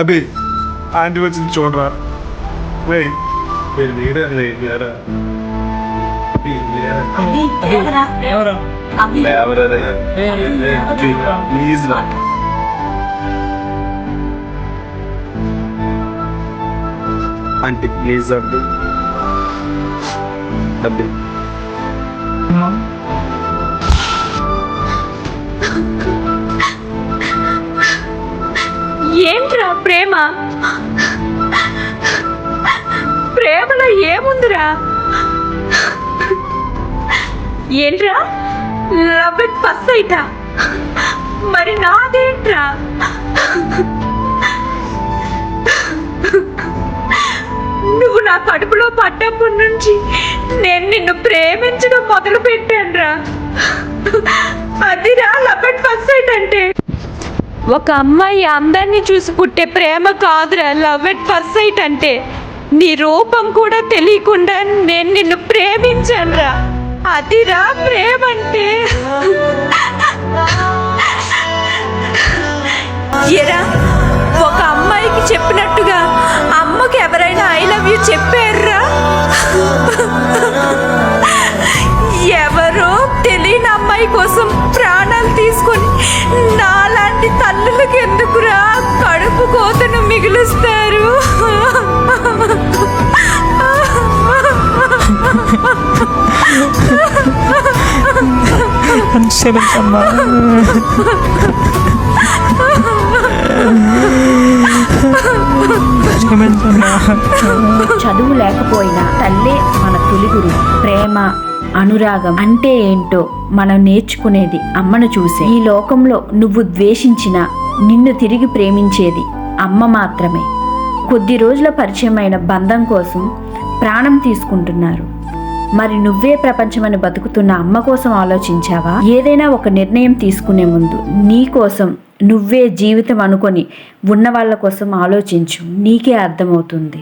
అభి aunty వచ్చింది చూడరా. Please రా. ఆంటీ ప్లీజ్ అండి. అభి ఏంట్రా ప్రేమ? ప్రేమలో ఏముందిరా? ఏంట్రా లవ్ ఎట్ ఫస్ట్ సైటా? మరి నాదేంట్రా? నువ్వు నా కడుపులో పడ్డప్పటి నుంచి నేను నిన్ను ప్రేమించడం మొదలు పెట్టానురా. అదిరా లవ్ ఎట్ ఫస్ట్ సైట్ అంటే. ఒక అమ్మాయి అందరినీ చూసి పుట్టే ప్రేమ కాదురా లవ్ ఎట్ ఫస్ట్ సైట్ అంటే. నీ రూపం కూడా తెలియకుండా నేను నిన్ను ప్రేమించానురా. అదిరా ప్రేమ అంటే. ఎరా ఒక అమ్మాయికి చెప్పినట్టుగా అమ్మకి ఎవరైనా ఐ లవ్ యూ చెప్పారురా? ఎవరో తెలియని అమ్మాయి కోసం ప్రాణాలు తీసుకొని నాలాంటి తల్లులకి ఎందుకురా కడుపు కోతను మిగులుస్తారు? చదువు లేకపోయినా తల్లే మన తొలి గురువు. ప్రేమ అనురాగం అంటే ఏంటో మనం నేర్చుకునేది అమ్మను చూసే. ఈ లోకంలో నువ్వు ద్వేషించిన నిన్ను తిరిగి ప్రేమించేది అమ్మ మాత్రమే. కొద్ది రోజుల పరిచయమైన బంధం కోసం ప్రాణం తీసుకుంటున్నారు. మరి నువ్వే ప్రపంచమని బతుకుతున్న అమ్మ కోసం ఆలోచించావా? ఏదైనా ఒక నిర్ణయం తీసుకునే ముందు నీ కోసం నువ్వే జీవితం అనుకొని ఉన్న వాళ్ళ కోసం ఆలోచించు. నీకే అర్థమవుతుంది.